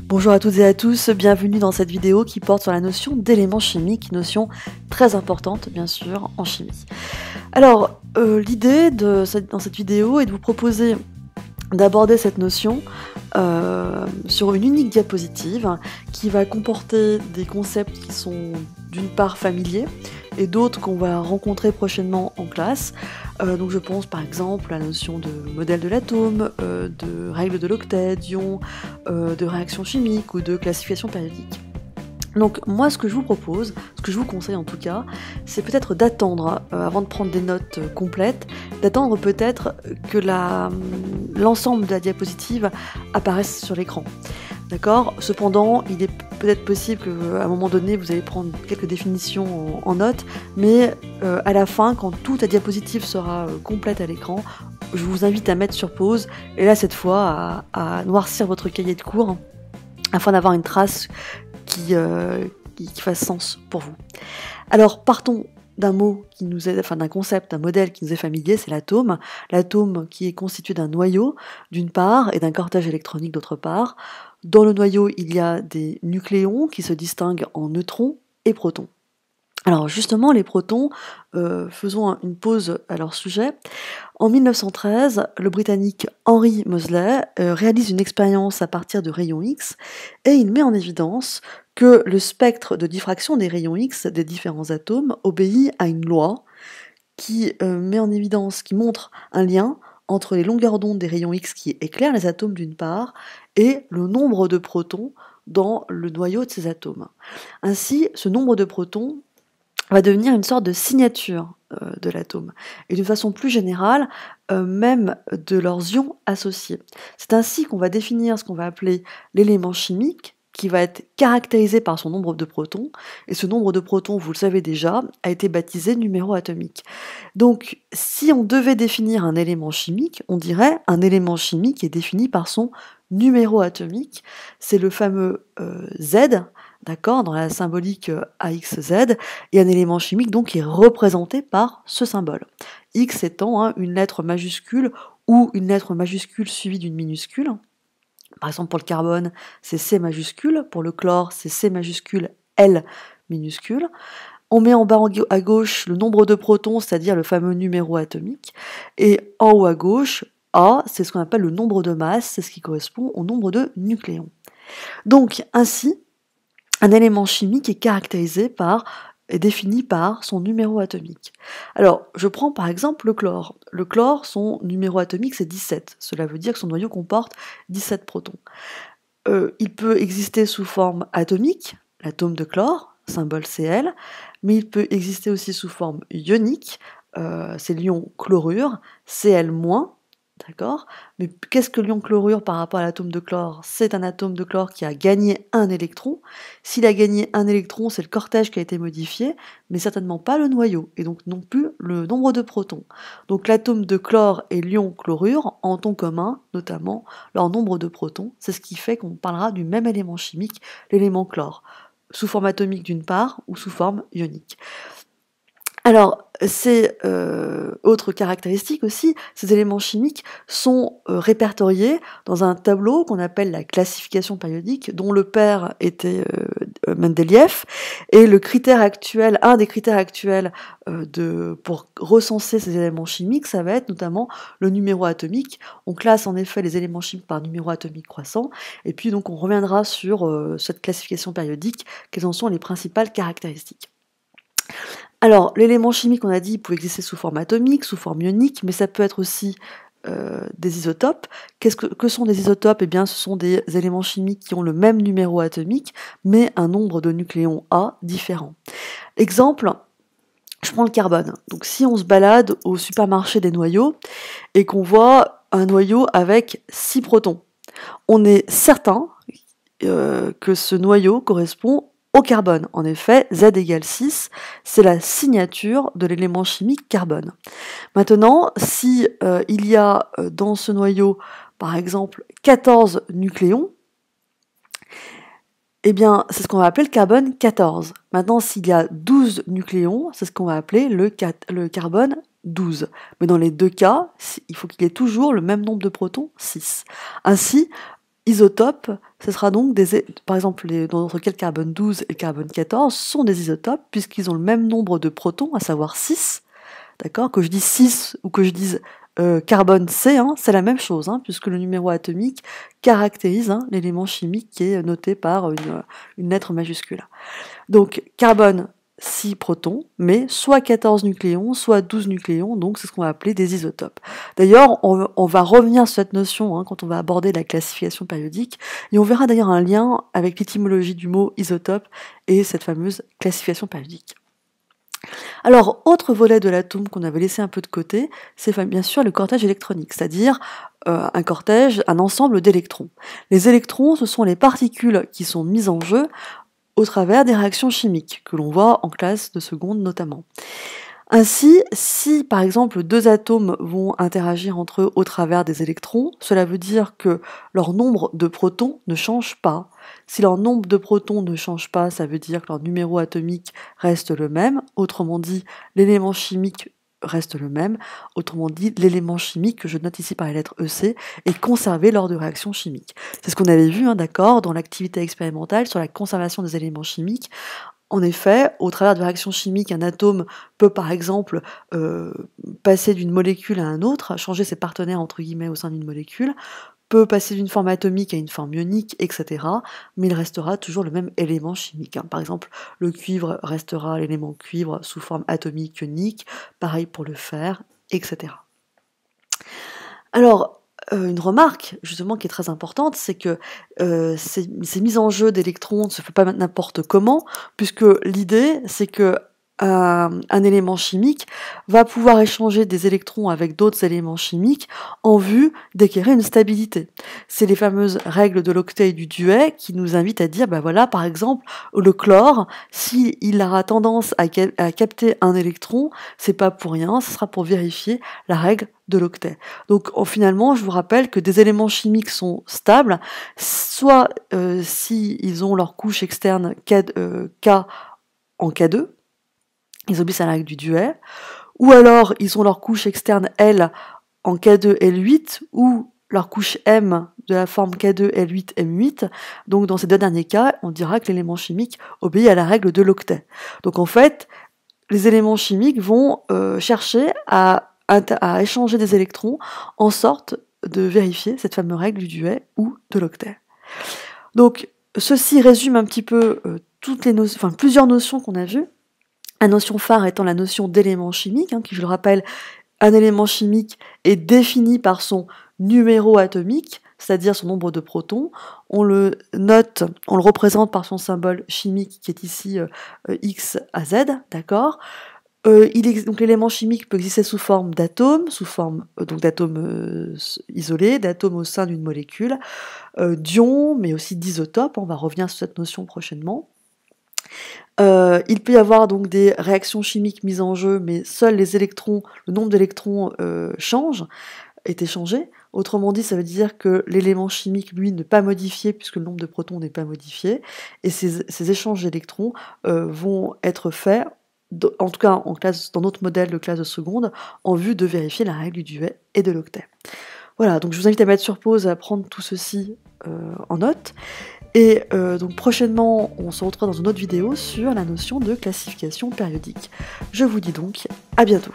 Bonjour à toutes et à tous, bienvenue dans cette vidéo qui porte sur la notion d'éléments chimiques, notion très importante bien sûr en chimie. Alors l'idée dans cette vidéo est de vous proposer d'aborder cette notion sur une unique diapositive qui va comporter des concepts qui sont d'une part familiers et d'autres qu'on va rencontrer prochainement en classe. Donc je pense par exemple à la notion de modèle de l'atome, de règle de l'octet, d'ion, de réaction chimique ou de classification périodique. Donc moi ce que je vous propose, ce que je vous conseille en tout cas, c'est peut-être d'attendre, avant de prendre des notes complètes, d'attendre peut-être que l'ensemble de la diapositive apparaisse sur l'écran. D'accord ? Cependant, il est peut-être possible qu'à un moment donné, vous allez prendre quelques définitions en notes, mais à la fin, quand toute la diapositive sera complète à l'écran, je vous invite à mettre sur pause, et là cette fois à noircir votre cahier de cours, afin d'avoir une trace qui fasse sens pour vous. Alors partons d'un mot qui nous est, enfin d'un concept, d'un modèle qui nous est familier, c'est l'atome. L'atome qui est constitué d'un noyau d'une part et d'un cortège électronique d'autre part. Dans le noyau, il y a des nucléons qui se distinguent en neutrons et protons. Alors justement, les protons, faisons une pause à leur sujet. En 1913, le Britannique Henry Moseley réalise une expérience à partir de rayons X et il met en évidence que le spectre de diffraction des rayons X des différents atomes obéit à une loi qui met en évidence, qui montre un lien entre les longueurs d'onde des rayons X qui éclairent les atomes d'une part et le nombre de protons dans le noyau de ces atomes. Ainsi, ce nombre de protons va devenir une sorte de signature de l'atome, et d'une façon plus générale, même de leurs ions associés. C'est ainsi qu'on va définir ce qu'on va appeler l'élément chimique, qui va être caractérisé par son nombre de protons, et ce nombre de protons, vous le savez déjà, a été baptisé numéro atomique. Donc, si on devait définir un élément chimique, on dirait un élément chimique est défini par son numéro atomique, c'est le fameux Z, d'accord, dans la symbolique AXZ, et un élément chimique donc qui est représenté par ce symbole. X étant une lettre majuscule ou une lettre majuscule suivie d'une minuscule. Par exemple pour le carbone, c'est C majuscule, pour le chlore, c'est C majuscule, L minuscule. On met en bas à gauche le nombre de protons, c'est-à-dire le fameux numéro atomique, et en haut à gauche, A, c'est ce qu'on appelle le nombre de masse, c'est ce qui correspond au nombre de nucléons. Donc ainsi, un élément chimique est caractérisé est défini par son numéro atomique. Alors, je prends par exemple le chlore. Le chlore, son numéro atomique, c'est 17. Cela veut dire que son noyau comporte 17 protons. Il peut exister sous forme atomique, l'atome de chlore, symbole Cl, mais il peut exister aussi sous forme ionique, c'est l'ion chlorure, Cl-, d'accord ? Mais qu'est-ce que l'ion chlorure par rapport à l'atome de chlore ? C'est un atome de chlore qui a gagné un électron. S'il a gagné un électron, c'est le cortège qui a été modifié, mais certainement pas le noyau, et donc non plus le nombre de protons. Donc l'atome de chlore et l'ion chlorure ont en commun, notamment, leur nombre de protons. C'est ce qui fait qu'on parlera du même élément chimique, l'élément chlore, sous forme atomique d'une part, ou sous forme ionique. Alors, ces autres caractéristiques aussi, ces éléments chimiques sont répertoriés dans un tableau qu'on appelle la classification périodique, dont le père était Mendeleïev, et le critère actuel, un des critères actuels pour recenser ces éléments chimiques, ça va être notamment le numéro atomique. On classe en effet les éléments chimiques par numéro atomique croissant, et puis donc on reviendra sur cette classification périodique, quelles en sont les principales caractéristiques. Alors, l'élément chimique, on a dit, il peut exister sous forme atomique, sous forme ionique, mais ça peut être aussi des isotopes. Que sont des isotopes ? Eh bien, ce sont des éléments chimiques qui ont le même numéro atomique, mais un nombre de nucléons A différent. Exemple, je prends le carbone. Donc, si on se balade au supermarché des noyaux et qu'on voit un noyau avec 6 protons, on est certain que ce noyau correspond au carbone. En effet, Z égale 6, c'est la signature de l'élément chimique carbone. Maintenant, si il y a dans ce noyau, par exemple, 14 nucléons, eh bien, c'est ce qu'on va appeler le carbone 14. Maintenant, s'il y a 12 nucléons, c'est ce qu'on va appeler le carbone 12. Mais dans les deux cas, il faut qu'il y ait toujours le même nombre de protons, 6. Ainsi, isotopes, ce sera donc par exemple, dans notre cas, le carbone 12 et le carbone 14 sont des isotopes puisqu'ils ont le même nombre de protons, à savoir 6. D'accord? Que je dise 6 ou que je dise carbone C, hein, c'est la même chose, hein, puisque le numéro atomique caractérise l'élément chimique qui est noté par une lettre majuscule. Donc carbone, 6 protons, mais soit 14 nucléons, soit 12 nucléons, donc c'est ce qu'on va appeler des isotopes. D'ailleurs, on va revenir sur cette notion quand on va aborder la classification périodique, et on verra d'ailleurs un lien avec l'étymologie du mot isotope et cette fameuse classification périodique. Alors, autre volet de l'atome qu'on avait laissé un peu de côté, c'est bien sûr le cortège électronique, c'est-à-dire un cortège, un ensemble d'électrons. Les électrons, ce sont les particules qui sont mises en jeu au travers des réactions chimiques, que l'on voit en classe de seconde notamment. Ainsi, si par exemple deux atomes vont interagir entre eux au travers des électrons, cela veut dire que leur nombre de protons ne change pas. Si leur nombre de protons ne change pas, ça veut dire que leur numéro atomique reste le même, autrement dit, l'élément chimique reste le même, autrement dit, l'élément chimique, que je note ici par la lettre EC, est conservé lors de réactions chimiques. C'est ce qu'on avait vu, d'accord, dans l'activité expérimentale sur la conservation des éléments chimiques. En effet, au travers de réactions chimiques, un atome peut par exemple passer d'une molécule à un autre, changer ses partenaires entre guillemets au sein d'une molécule, peut passer d'une forme atomique à une forme ionique, etc. Mais il restera toujours le même élément chimique. Par exemple, le cuivre restera l'élément cuivre sous forme atomique ionique, pareil pour le fer, etc. Alors, une remarque justement qui est très importante, c'est que ces mises en jeu d'électrons ne se fait pas n'importe comment, puisque l'idée c'est que un élément chimique va pouvoir échanger des électrons avec d'autres éléments chimiques en vue d'acquérir une stabilité. C'est les fameuses règles de l'octet et du duet qui nous invitent à dire, ben voilà, par exemple, le chlore, s'il aura tendance à capter un électron, c'est pas pour rien, ce sera pour vérifier la règle de l'octet. Donc finalement, je vous rappelle que des éléments chimiques sont stables, soit si ils ont leur couche externe K en K2, ils obéissent à la règle du duet, ou alors ils ont leur couche externe L en K2 L8, ou leur couche M de la forme K2 L8 M8. Donc dans ces deux derniers cas, on dira que l'élément chimique obéit à la règle de l'octet. Donc en fait, les éléments chimiques vont chercher à échanger des électrons en sorte de vérifier cette fameuse règle du duet ou de l'octet. Donc ceci résume un petit peu plusieurs notions qu'on a vues. La notion phare étant la notion d'élément chimique, qui, je le rappelle, un élément chimique est défini par son numéro atomique, c'est-à-dire son nombre de protons. On le note, on le représente par son symbole chimique qui est ici X à Z, d'accord. Donc l'élément chimique peut exister sous forme d'atomes, sous forme d'atomes isolés, d'atomes au sein d'une molécule, d'ions, mais aussi d'isotopes. On va revenir sur cette notion prochainement. Il peut y avoir donc des réactions chimiques mises en jeu, mais seuls les électrons, le nombre d'électrons est échangé. Autrement dit, ça veut dire que l'élément chimique, lui, n'est pas modifié puisque le nombre de protons n'est pas modifié. Et ces échanges d'électrons vont être faits, en tout cas dans notre modèle de classe de seconde, en vue de vérifier la règle du duet et de l'octet. Voilà, donc je vous invite à mettre sur pause et à prendre tout ceci en note. Et donc prochainement, on se retrouve dans une autre vidéo sur la notion de classification périodique. Je vous dis donc à bientôt.